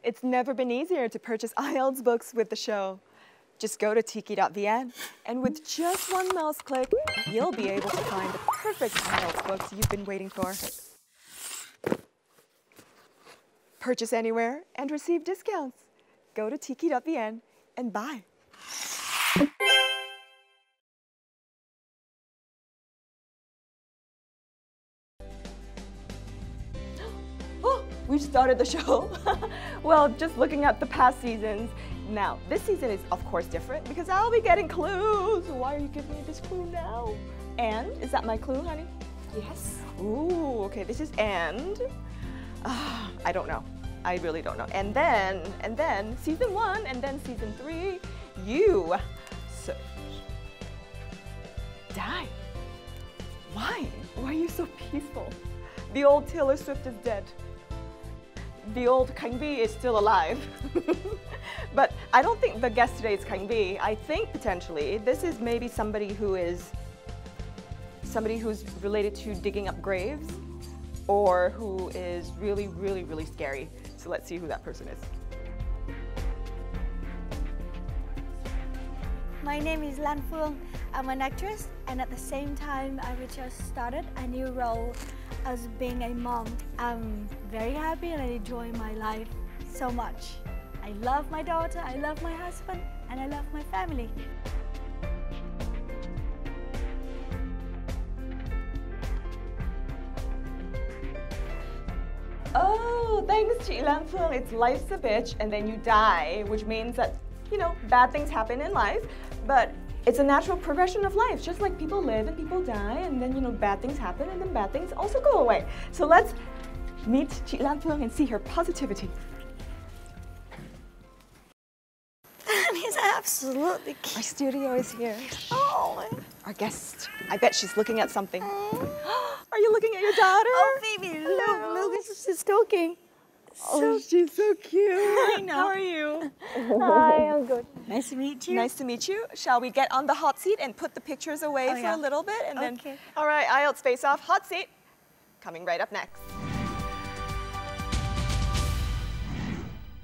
It's never been easier to purchase IELTS books with the show. Just go to tiki.vn, and with just one mouse click, you'll be able to find the perfect IELTS books you've been waiting for. Purchase anywhere and receive discounts. Go to tiki.vn and buy. Oh, we've started the show. Well, just looking at the past seasons. Now, this season is of course different because I'll be getting clues. Why are you giving me this clue now? And, is that my clue, honey? Yes. Ooh, okay, this is and. I don't know. I really don't know. And then season 1, and then season 3, you die. Why? Why are you so peaceful? The old Taylor Swift is dead. The old Kang Bi is still alive. But I don't think the guest today is Kang Bi. I think potentially this is maybe somebody who's related to digging up graves, or who is really, really, really scary. So let's see who that person is. My name is Lan Phương. I'm an actress, and at the same time, I just started a new role as being a mom. I'm very happy and I enjoy my life so much. I love my daughter, I love my husband, and I love my family. Oh, thanks, chị Lan Phương. It's life's a bitch, and then you die, which means that, you know, bad things happen in life, but it's a natural progression of life. Just like people live and people die, and then, you know, bad things happen, and then bad things also go away. So let's meet chị Lan Phương and see her positivity. That is absolutely cute. Our studio is here. Oh. Our guest. I bet she's looking at something. Are you looking at your daughter? Oh, baby, look, she's talking. Oh, she's so cute. I know. How are you? Hi, I'm good. Nice to meet you. Nice to meet you. Shall we get on the hot seat and put the pictures away for a little bit? And then, all right, IELTS face-off, hot seat. Coming right up next.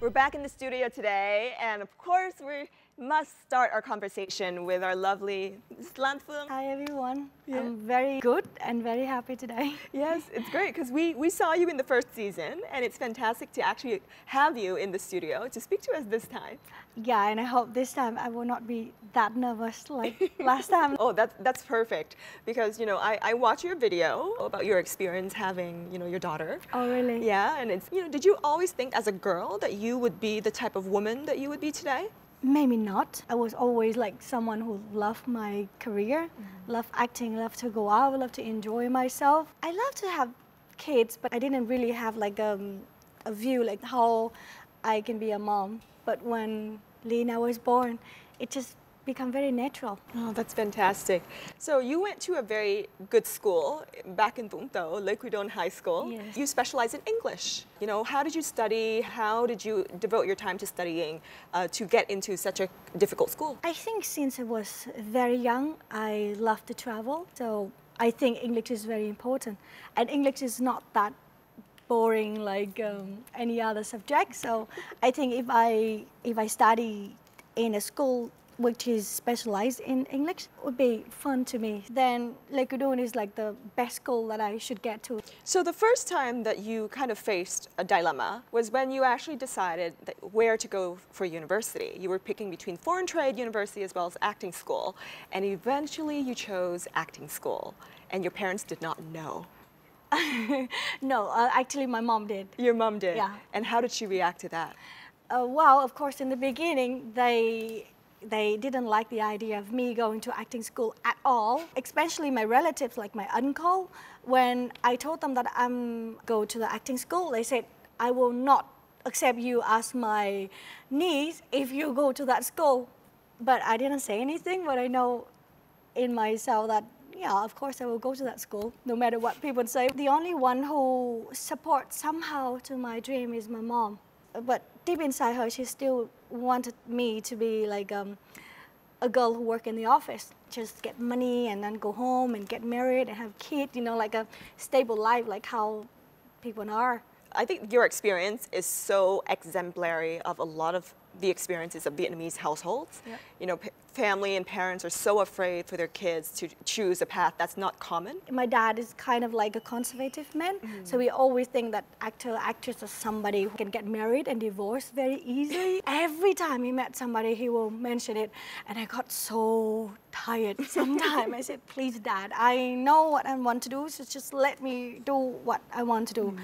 We're back in the studio today, and of course, we must start our conversation with our lovely Ms. Lan Phương. Hi, everyone. Yeah. I'm very good and very happy today. Yes, it's great, because we saw you in the first season, and it's fantastic to actually have you in the studio to speak to us this time. Yeah, and I hope this time I will not be that nervous like last time. Oh, that's perfect, because, you know, I watched your video about your experience having, you know, your daughter. Oh, really? Yeah, and it's, you know, did you always think as a girl that you would be the type of woman that you would be today? Maybe not. I was always like someone who loved my career, loved acting, loved to go out, loved to enjoy myself. I love to have kids, but I didn't really have like a view like how I can be a mom. But when Lena was born, it just become very natural. Oh, that's fantastic. So you went to a very good school back in Vũng Tàu, Lê Quý Đôn High School. Yes. You specialize in English. You know, how did you study? How did you devote your time to studying to get into such a difficult school? I think since I was very young, I loved to travel. So I think English is very important. And English is not that boring like any other subject. So I think if I study in a school which is specialized in English, would be fun to me. Then Lê Quý Đôn is like the best school that I should get to. So the first time that you kind of faced a dilemma was when you actually decided that where to go for university. You were picking between foreign trade university as well as acting school, and eventually you chose acting school, and your parents did not know. No, actually my mom did. Your mom did? Yeah. And how did she react to that? Well, of course, in the beginning, they didn't like the idea of me going to acting school at all, especially my relatives, like my uncle. When I told them that I'm going to the acting school, they said, I will not accept you as my niece if you go to that school. But I didn't say anything, but I know in myself that, yeah, of course I will go to that school, no matter what people say. The only one who supports somehow to my dream is my mom. But deep inside her, she still wanted me to be like a girl who worked in the office, just get money and then go home and get married and have kids, you know, like a stable life, like how people are. I think your experience is so exemplary of a lot of the experiences of Vietnamese households. Yep. You know, family and parents are so afraid for their kids to choose a path that's not common. My dad is kind of like a conservative man, so we always think that actor, actress are somebody who can get married and divorce very easily. Every time he met somebody, he will mention it, and I got so tired sometimes. I said, please, Dad, I know what I want to do, so just let me do what I want to do.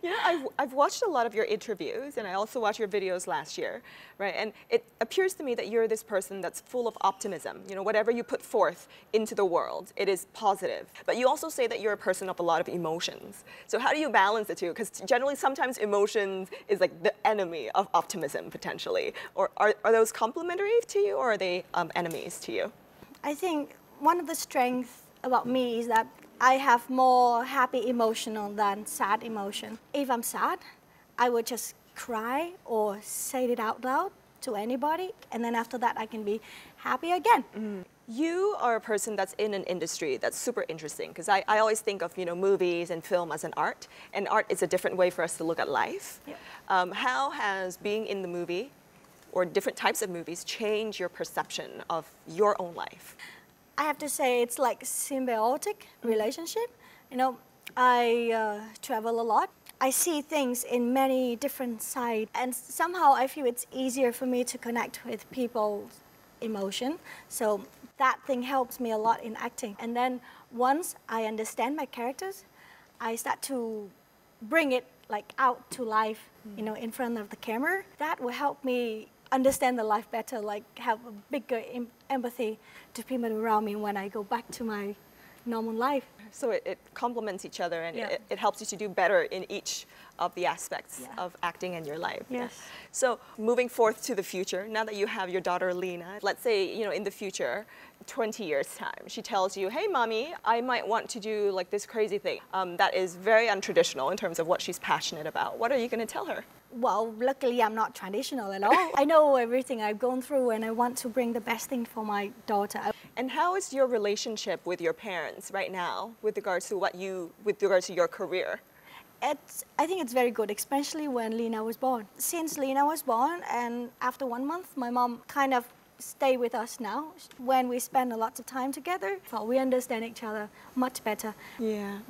You know, I've watched a lot of your interviews, and I also watched your videos last year, right? And it appears to me that you're this person that's full of optimism. You know, whatever you put forth into the world, it is positive. But you also say that you're a person of a lot of emotions. So how do you balance the two? Because generally, sometimes emotions is like the enemy of optimism, potentially. Or are those complementary to you, or are they enemies to you? I think one of the strengths about me is that I have more happy emotional than sad emotion. If I'm sad, I would just cry or say it out loud to anybody, and then after that I can be happy again. You are a person that's in an industry that's super interesting, because I always think of, you know, movies and film as an art, and art is a different way for us to look at life. Yep. How has being in the movie or different types of movies changed your perception of your own life? I have to say it's like symbiotic relationship. You know, I travel a lot. I see things in many different sides, and somehow I feel it's easier for me to connect with people's emotion. So that thing helps me a lot in acting. And then once I understand my characters, I start to bring it like out to life, you know, in front of the camera. That will help me understand the life better, like have a bigger empathy to people around me when I go back to my normal life. So it complements each other, and Yeah. it helps you to do better in each of the aspects of acting in your life. Yes. So moving forth to the future, now that you have your daughter Lena, let's say, you know, in the future, 20 years time, she tells you, hey mommy, I might want to do like this crazy thing that is very untraditional in terms of what she's passionate about. What are you going to tell her? Well, luckily I'm not traditional at all. I know everything I've gone through, and I want to bring the best thing for my daughter. And how is your relationship with your parents right now with regards to your career? I think it's very good, especially when Lena was born. Since Lena was born, and after 1 month, my mom kind of stay with us now. When we spend a lot of time together, we understand each other much better. Yeah.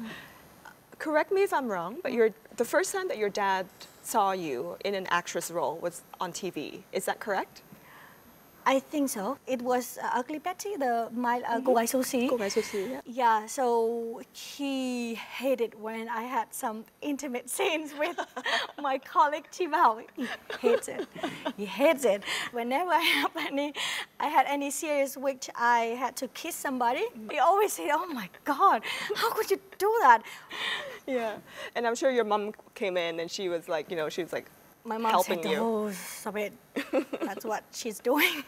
Correct me if I'm wrong, but the first time that your dad saw you in an actress role was on TV. Is that correct? I think so. It was Ugly Betty, cô gái xấu xí. Cô gái xấu xí, yeah. Yeah, so he hated when I had some intimate scenes with my colleague Chibao. He hates it. He hates it. Whenever I had any serious which I had to kiss somebody, he always said, oh my God, how could you do that? Yeah, and I'm sure your mom came in and she was like, My mom helping said, you. oh, stop it. That's what she's doing.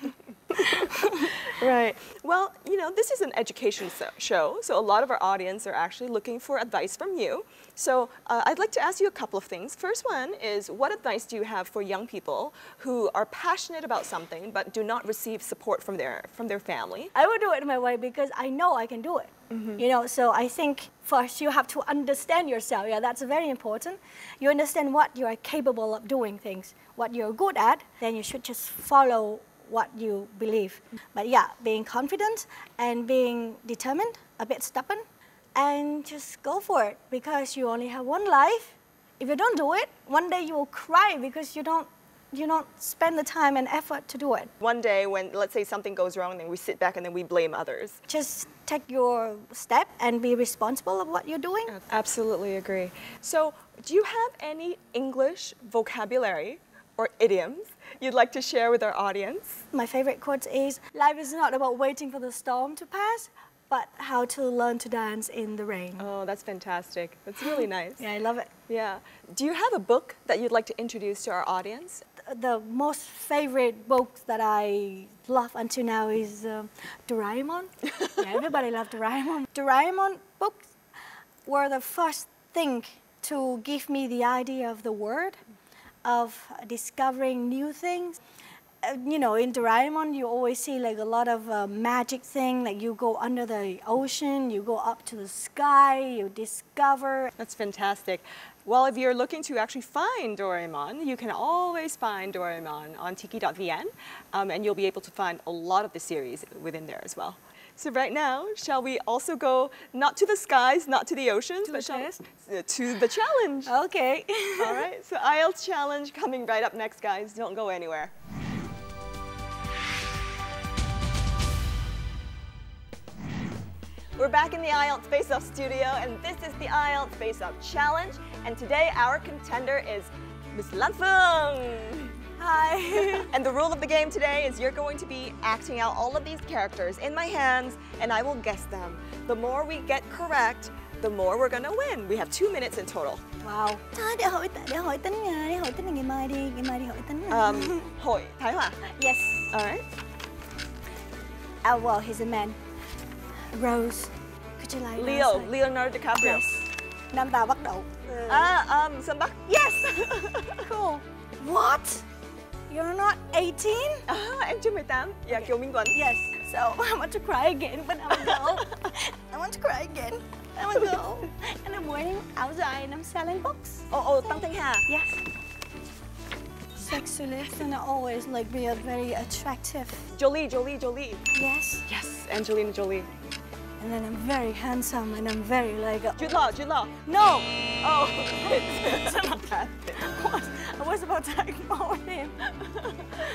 Right. Well, you know, this is an education show, so a lot of our audience are actually looking for advice from you. So I'd like to ask you a couple of things. First one is, what advice do you have for young people who are passionate about something but do not receive support from their family? I will do it my way because I know I can do it. You know, so I think first you have to understand yourself. Yeah, that's very important. You understand what you are capable of doing things, what you're good at, then you should just follow what you believe. But yeah, being confident and being determined, a bit stubborn, and just go for it because you only have one life. If you don't do it, one day you will cry because you don't spend the time and effort to do it. One day when, let's say, something goes wrong, then we sit back and then we blame others. Just take your step and be responsible of what you're doing. Absolutely agree. So, do you have any English vocabulary or idioms you'd like to share with our audience? My favorite quote is, life is not about waiting for the storm to pass, but how to learn to dance in the rain. Oh, that's fantastic. That's really nice. Yeah, I love it. Yeah. Do you have a book that you'd like to introduce to our audience? The most favorite book that I love until now is Doraemon. Yeah, everybody loves Doraemon. Doraemon books were the first thing to give me the idea of the world, of discovering new things. you know, in Doraemon, you always see like a lot of magic thing. Like you go under the ocean, you go up to the sky, you discover. That's fantastic. Well, if you're looking to actually find Doraemon, you can always find Doraemon on tiki.vn, and you'll be able to find a lot of the series within there as well. So right now, shall we also go not to the skies, not to the oceans, but to the challenge? Okay. All right, so IELTS challenge coming right up next, guys. Don't go anywhere. We're back in the IELTS Face-Off studio, and this is the IELTS Face-Off challenge. And today our contender is Miss Lan Phương. Hi. And the rule of the game today is you're going to be acting out all of these characters in my hands, and I will guess them. The more we get correct, the more we're gonna win. We have 2 minutes in total. Wow. Thôi để hỏi tính là ngày mai đi hỏi tính. Hỏi Thái Hòa. Yes. All right. Well, he's a man. Rose, could you like Leonardo DiCaprio. Yes. Nam Tào Bắc Độ. Sơn Bắc. Yes. Cool. What? You're not 18? Em chưa 18. Yeah, Kiều Minh Tuấn. Yes. So I want to cry again, but I'm a girl. I want to cry again. I'm a girl. And I'm wearing outside and I'm selling books. Oh, Tăng Thanh Hà. Yes. Sexy lips and I always like be a very attractive. Jolie. Yes. Yes, Angelina Jolie. And then I'm very handsome and I'm very like a... Jude Law. No! Oh, I was about to ignore him.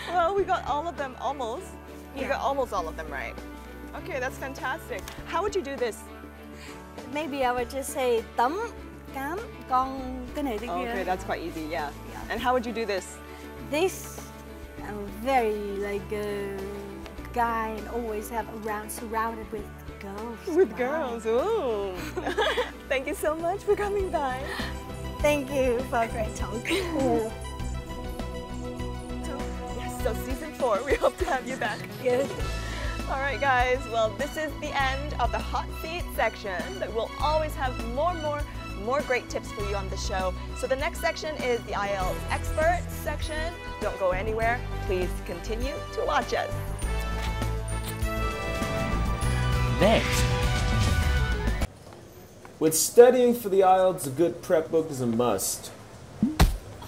Well, we got all of them almost. Yeah. We got almost all of them right. Okay, that's fantastic. How would you do this? Maybe I would just say tấm, cám, con, cái này, cái kia. Okay, that's quite easy, yeah. And how would you do this? This, I'm very like a guy and always have surrounded with girls. With girls, ooh. Thank you so much for coming by. Thank you for a great talk. So season 4, we hope to have you back. Good. All right, guys. Well, this is the end of the hot seat section, but we'll always have more great tips for you on the show. So the next section is the IELTS expert section. Don't go anywhere. Please continue to watch us. Next. With studying for the IELTS, a good prep book is a must.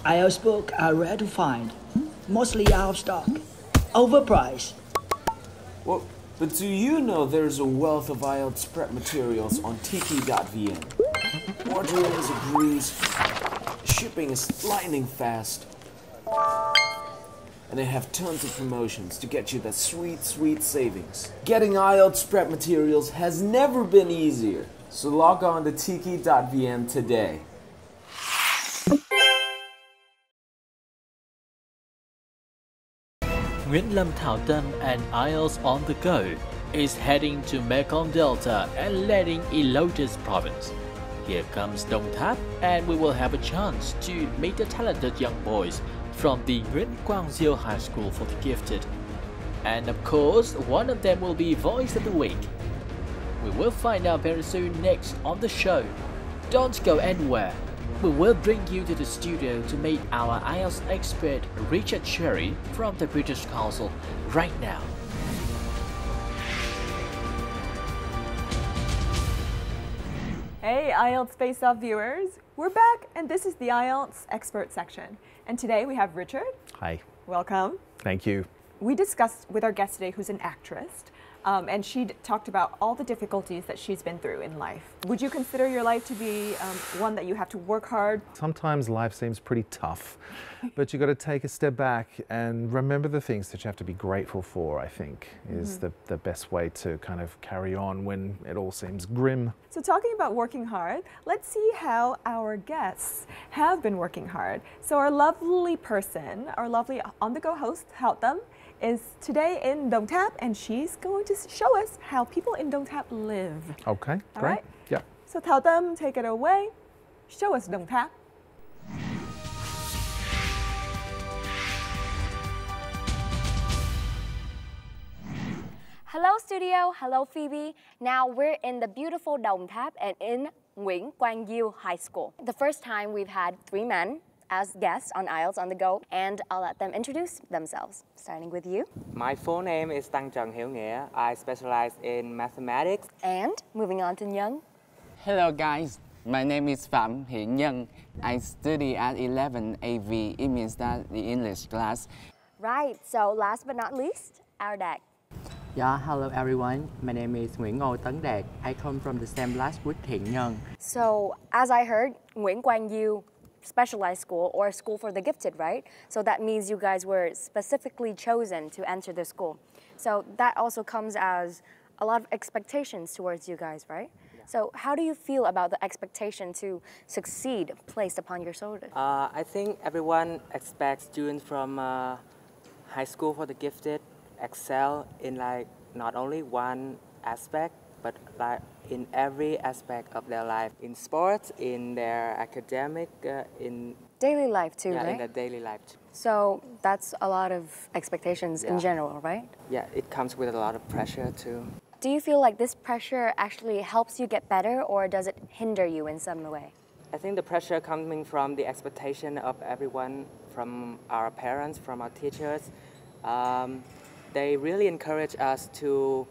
IELTS books are rare to find, mostly out of stock, overpriced. Well, but do you know there's a wealth of IELTS prep materials on tiki.vn? Ordering is a breeze, shipping is lightning fast, and they have tons of promotions to get you that sweet savings. Getting IELTS prep materials has never been easier, so log on to tiki.vn today. Nguyễn Thảo Tâm and IELTS on the go is heading to Mekong Delta and landing in Lotus Province. Here comes Đồng Tháp, and we will have a chance to meet the talented young boys from the British Diêu High School for the Gifted. And of course, one of them will be Voice of the Week. We will find out very soon next on the show. Don't go anywhere. We will bring you to the studio to meet our IELTS expert Richard Cherry from the British Council right now. Hey IELTS Face-Off viewers, we're back and this is the IELTS expert section. And today we have Richard. Hi. Welcome. Thank you. We discussed with our guest today, who's an actress, and she talked about all the difficulties that she's been through in life. Would you consider your life to be one that you have to work hard? Sometimes life seems pretty tough, but you got to take a step back and remember the things that you have to be grateful for, I think, is the best way to kind of carry on when it all seems grim. So talking about working hard, let's see how our guests have been working hard. So our lovely person, our lovely on-the-go host, Thảo Tâm, is today in Đồng Tháp, and she's going to show us how people in Đồng Tháp live. Okay, All great. right? Yeah. So Thảo Tâm, take it away. Show us Đồng Tháp. Hello studio, hello Phoebe. Now we're in the beautiful Đồng Tháp and in Nguyễn Văn Diêu High School. The first time we've had 3 men as guests on IELTS on the Go, and I'll let them introduce themselves, starting with you. My full name is Tăng Trần Hiếu Nghĩa. I specialize in mathematics. And moving on to Những. Hello guys, my name is Phạm Hiển Nhân. I study at 11AV. It means that the English class. Right, so last but not least, our dad. Yeah, hello everyone. My name is Nguyễn Tấn Đạt. I come from the same class with Hiển Nhân. So, as I heard, Nguyễn Văn Diêu specialized school or school for the gifted, right? So that means you guys were specifically chosen to enter the school. So that also comes as a lot of expectations towards you guys, right? Yeah. So how do you feel about the expectation to succeed placed upon your shoulders? I think everyone expects students from high school for the gifted excel in like not only one aspect, but like in every aspect of their life, in sports, in their academic, in daily life too, yeah, right? in their daily life too. So that's a lot of expectations in general, right? Yeah, it comes with a lot of pressure too. Do you feel like this pressure actually helps you get better, or does it hinder you in some way? I think the pressure coming from the expectation of everyone, from our parents, from our teachers, they really encourage us to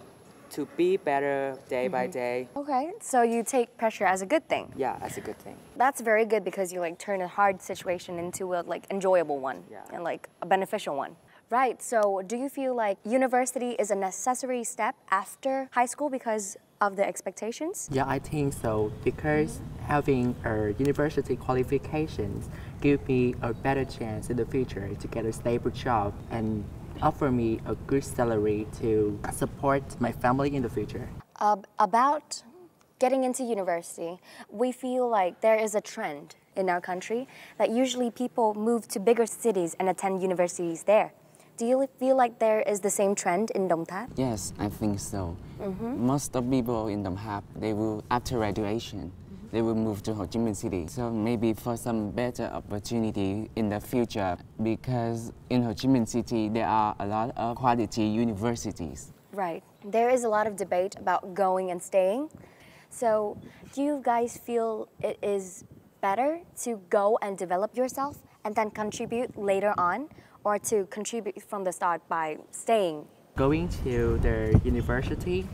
be better day by day. Okay, so you take pressure as a good thing. Yeah, that's a good thing. That's very good because you like turn a hard situation into a like enjoyable one and like a beneficial one. Right, so do you feel like university is a necessary step after high school because of the expectations? Yeah, I think so, because having a university qualifications give me a better chance in the future to get a stable job and offer me a good salary to support my family in the future. About getting into university, we feel like there is a trend in our country that usually people move to bigger cities and attend universities there. Do you feel like there is the same trend in Đồng Tháp? Yes, I think so. Most of people in Đồng Tháp, they will, after graduation, they will move to Ho Chi Minh City. So maybe for some better opportunity in the future, because in Ho Chi Minh City, there are a lot of quality universities. Right. There is a lot of debate about going and staying. So do you guys feel it is better to go and develop yourself and then contribute later on, or to contribute from the start by staying? Going to the university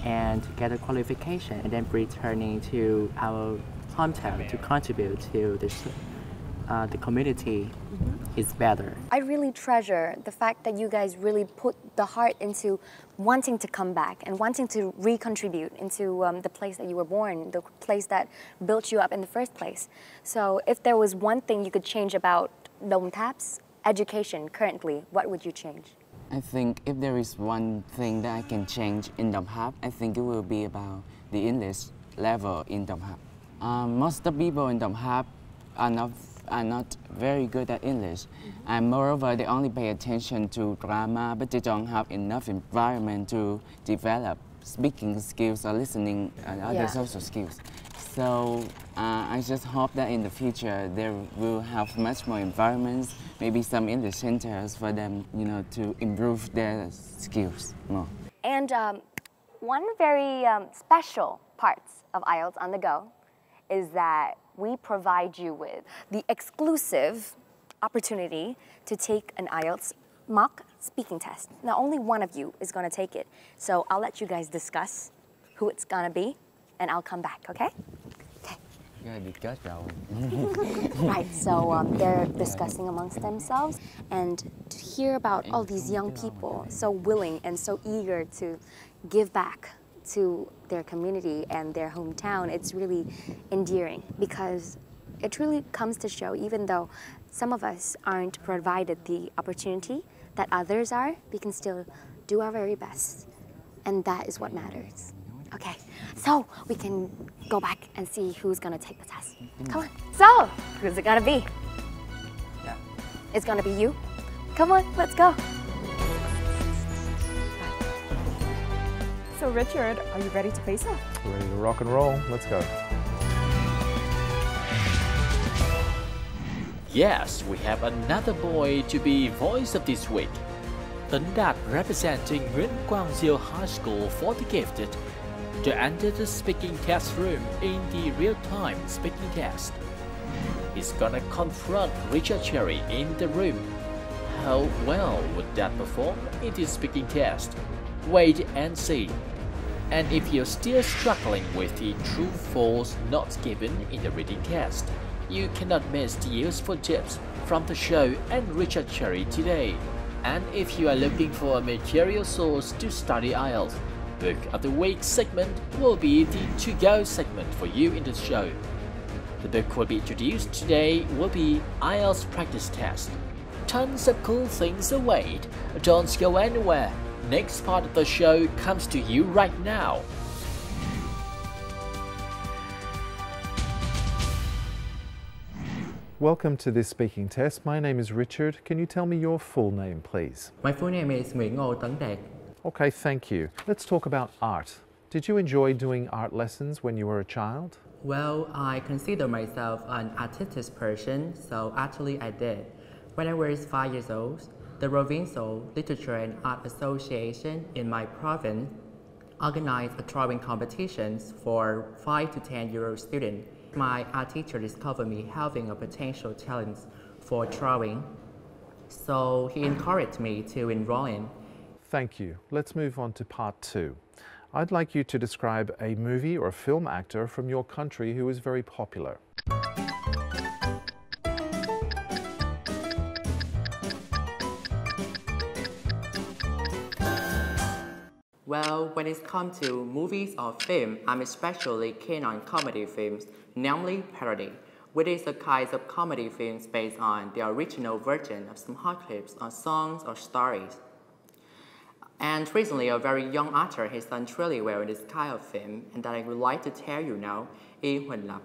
and get a qualification and then returning to our hometown to contribute to the community is better. I really treasure the fact that you guys really put the heart into wanting to come back and wanting to recontribute into the place that you were born, the place that built you up in the first place. So if there was one thing you could change about Đồng Thap's education currently, what would you change? I think if there is one thing that I can change in Đồng Tháp, I think it will be about the English level in Đồng Tháp. Most of the people in Đồng Tháp are not very good at English, and moreover, they only pay attention to grammar, but they don't have enough environment to develop speaking skills or listening and other social skills. So I just hope that in the future there will have much more environments, maybe some English centers for them, you know, to improve their skills more. And one very special part of IELTS on the Go is that we provide you with the exclusive opportunity to take an IELTS mock speaking test. Now, only one of you is going to take it. So I'll let you guys discuss who it's going to be, and I'll come back, okay? Right, so they're discussing amongst themselves, and to hear about all these young people so willing and so eager to give back to their community and their hometown, it's really endearing, because it really comes to show, even though some of us aren't provided the opportunity that others are, we can still do our very best, and that is what matters. Okay, so we can go back and see who's gonna take the test. Come on. So, who's it gonna be? Yeah. It's gonna be you. Come on, let's go. So Richard, are you ready to face off? Ready to rock and roll? Let's go. Yes, we have another boy to be voice of this week. Tấn Đạt representing Nguyễn Văn Diêu High School for the Gifted to enter the speaking test room in the real-time speaking test. he's gonna confront Richard Cherry in the room. How well would that perform in the speaking test? Wait and see. And if you're still struggling with the true-false not given in the reading test, you cannot miss the useful tips from the show and Richard Cherry today. And if you are looking for a material source to study IELTS, Book of the Week segment will be the to-go segment for you in the show. The book will be introduced today will be IELTS Practice Test. Tons of cool things await. Don't go anywhere. Next part of the show comes to you right now. Welcome to this speaking test. My name is Richard. Can you tell me your full name, please? My full name is Nguyễn Văn Diêu. Okay, thank you. Let's talk about art. Did you enjoy doing art lessons when you were a child? Well, I consider myself an artistic person, so actually I did. When I was 5 years old, the Provincial Literature and Art Association in my province organized a drawing competitions for 5 to 10-year-old students. My art teacher discovered me having a potential talent for drawing, so he encouraged me to enroll in. Thank you. Let's move on to part 2. I'd like you to describe a movie or film actor from your country who is very popular. Well, when it comes to movies or film, I'm especially keen on comedy films, namely parody, which is a kind of comedy films based on the original version of some hot clips or songs or stories. And recently, a very young actor has done really well in this kind of film, and that I would like to tell you now is Huỳnh Lập.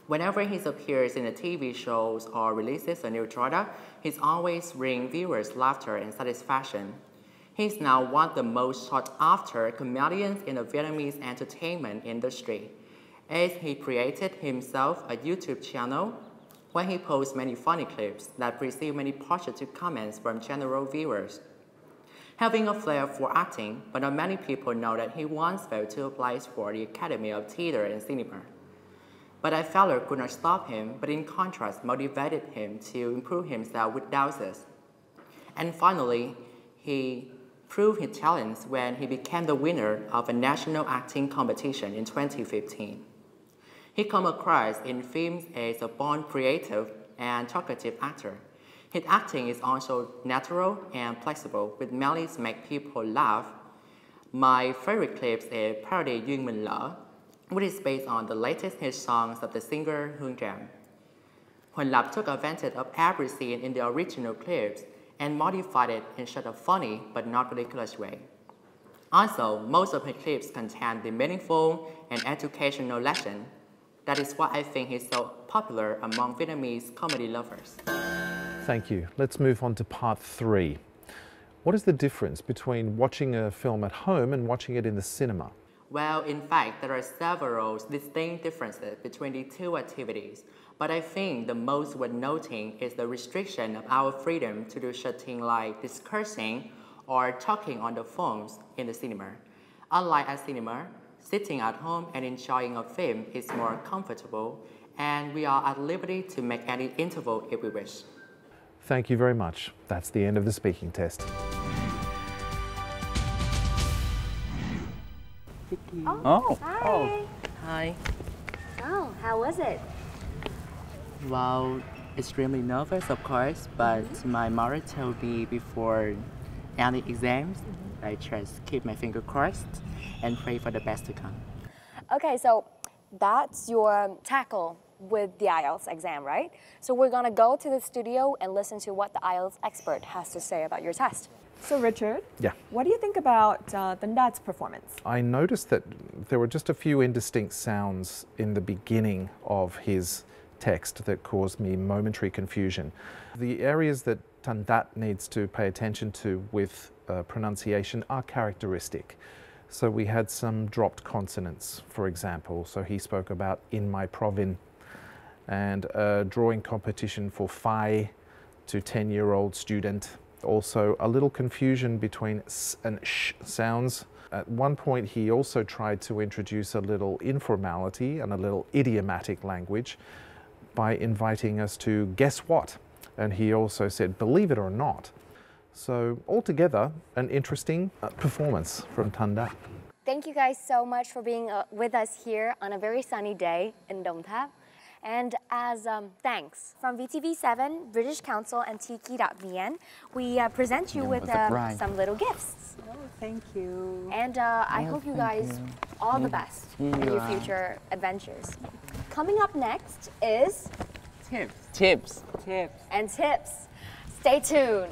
Whenever he appears in the TV shows or releases a new product, he's always bring viewers laughter and satisfaction. He's now one of the most sought-after comedians in the Vietnamese entertainment industry, as he created himself a YouTube channel where he posts many funny clips that receive many positive comments from general viewers. Having a flair for acting, but not many people know that he once failed to apply for the Academy of Theatre and Cinema. But that failure could not stop him, but in contrast motivated him to improve himself with doubts. And finally, he proved his talents when he became the winner of a national acting competition in 2015. He came across in films as a born creative and talkative actor. His acting is also natural and flexible, with mainly to make people laugh. My favorite clips is parody Duyên Mình Lỡ, which is based on the latest hit songs of the singer Hương Tràm. Huỳnh Lập took advantage of every scene in the original clips and modified it in such a funny but not ridiculous way. Also, most of his clips contain the meaningful and educational lesson. That is why I think he's so popular among Vietnamese comedy lovers. Thank you. Let's move on to part 3. What is the difference between watching a film at home and watching it in the cinema? Well, in fact, there are several distinct differences between the two activities, but I think the most worth noting is the restriction of our freedom to do such things like discussing or talking on the phones in the cinema. Unlike at cinema, sitting at home and enjoying a film is more comfortable, and we are at liberty to make any interval if we wish. Thank you very much. That's the end of the speaking test. Oh, hi. Hi. So, how was it? Well, extremely nervous, of course, but my mother told me before any exams, I just keep my finger crossed and pray for the best to come. Okay, so that's your tackle with the IELTS exam, right? So we're gonna go to the studio and listen to what the IELTS expert has to say about your test. So Richard, Yeah. what do you think about Tân Đạt performance? I noticed that there were just a few indistinct sounds in the beginning of his text that caused me momentary confusion. The areas that Tân Đạt needs to pay attention to with pronunciation are characteristic. So we had some dropped consonants, for example. So he spoke about in my provin, and a drawing competition for phải to 10-year-old student. Also a little confusion between s and sh sounds. At one point he also tried to introduce a little informality and a little idiomatic language. by inviting us to guess what. And he also said, believe it or not. So altogether, an interesting performance from Thanda. Thank you guys so much for being with us here on a very sunny day in Đồng Tháp. And as thanks from VTV7, British Council, and Tiki.vn, we present you with some little gifts. Oh, thank you. And I hope you guys all the best in your future adventures. Coming up next is Tips. Tips. Tips. and tips. Stay tuned.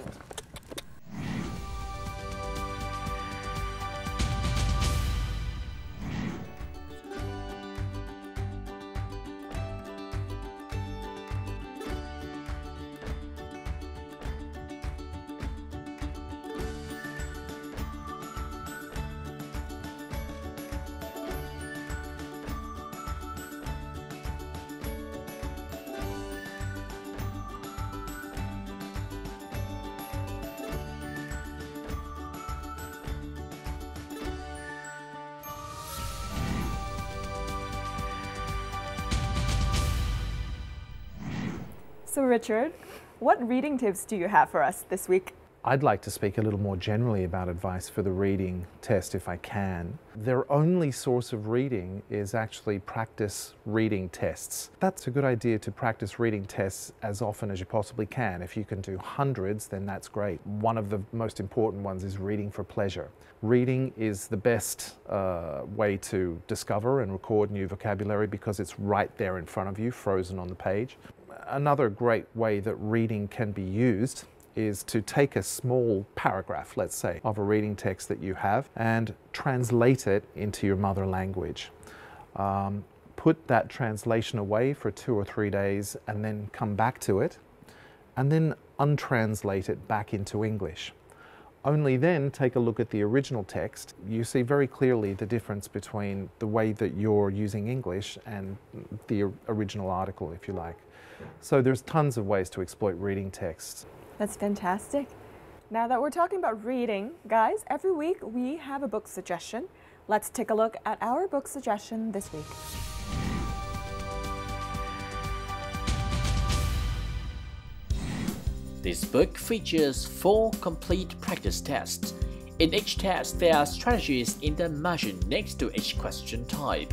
So Richard, what reading tips do you have for us this week? I'd like to speak a little more generally about advice for the reading test if I can. Their only source of reading is actually practice reading tests. That's a good idea, to practice reading tests as often as you possibly can. If you can do hundreds, then that's great. One of the most important ones is reading for pleasure. Reading is the best way to discover and record new vocabulary because it's right there in front of you, frozen on the page. Another great way that reading can be used is to take a small paragraph, let's say, of a reading text that you have and translate it into your mother language. Put that translation away for 2 or 3 days and then come back to it and then untranslate it back into English. Only then take a look at the original text. You see very clearly the difference between the way that you're using English and the original article, if you like. So there's tons of ways to exploit reading texts. That's fantastic. Now that we're talking about reading, guys, every week we have a book suggestion. Let's take a look at our book suggestion this week. This book features 4 complete practice tests. In each test, there are strategies in the margin next to each question type.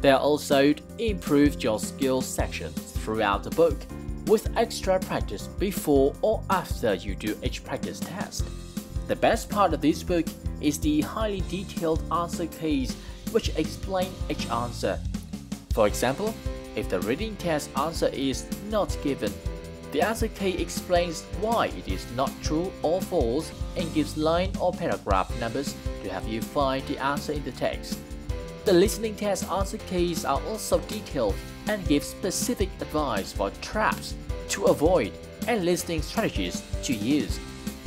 There are also improved your skills sections throughout the book, with extra practice before or after you do each practice test. The best part of this book is the highly detailed answer keys which explain each answer. For example, if the reading test answer is not given, the answer key explains why it is not true or false and gives line or paragraph numbers to help you find the answer in the text. The listening test answer keys are also detailed and give specific advice for traps to avoid and listening strategies to use.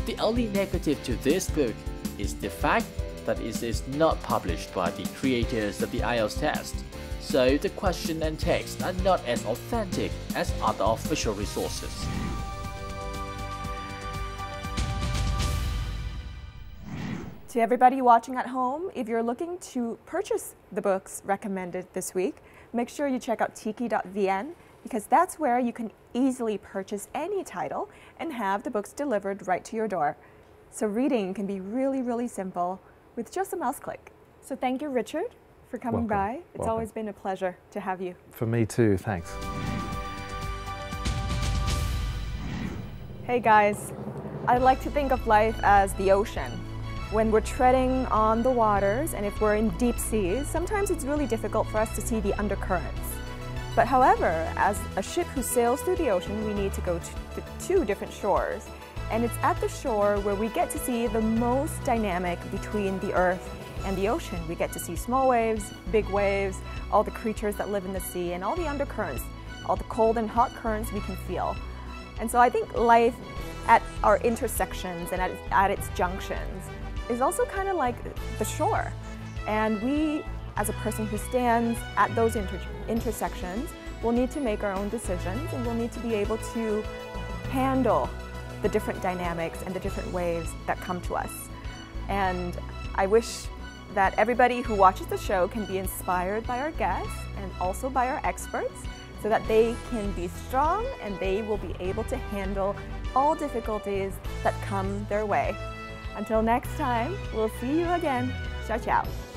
The only negative to this book is the fact that it is not published by the creators of the IELTS test, so the question and text are not as authentic as other official resources. To everybody watching at home, if you're looking to purchase the books recommended this week, make sure you check out Tiki.vn, because that's where you can easily purchase any title and have the books delivered right to your door. So reading can be really, really simple with just a mouse click. So thank you, Richard, for coming by. It's always been a pleasure to have you. For me too, thanks. Hey guys, I like to think of life as the ocean. When we're treading on the waters and if we're in deep seas, sometimes it's really difficult for us to see the undercurrents. But however, as a ship who sails through the ocean, we need to go to the 2 different shores. And it's at the shore where we get to see the most dynamic between the earth and the ocean. We get to see small waves, big waves, all the creatures that live in the sea, and all the undercurrents, all the cold and hot currents we can feel. And so I think life at our intersections and at its junctions is also kind of like the shore. And we, as a person who stands at those intersections, will need to make our own decisions, and we'll need to be able to handle the different dynamics and the different waves that come to us. And I wish that everybody who watches the show can be inspired by our guests and also by our experts. so that they can be strong and they will be able to handle all difficulties that come their way. Until next time, we'll see you again. Ciao, ciao.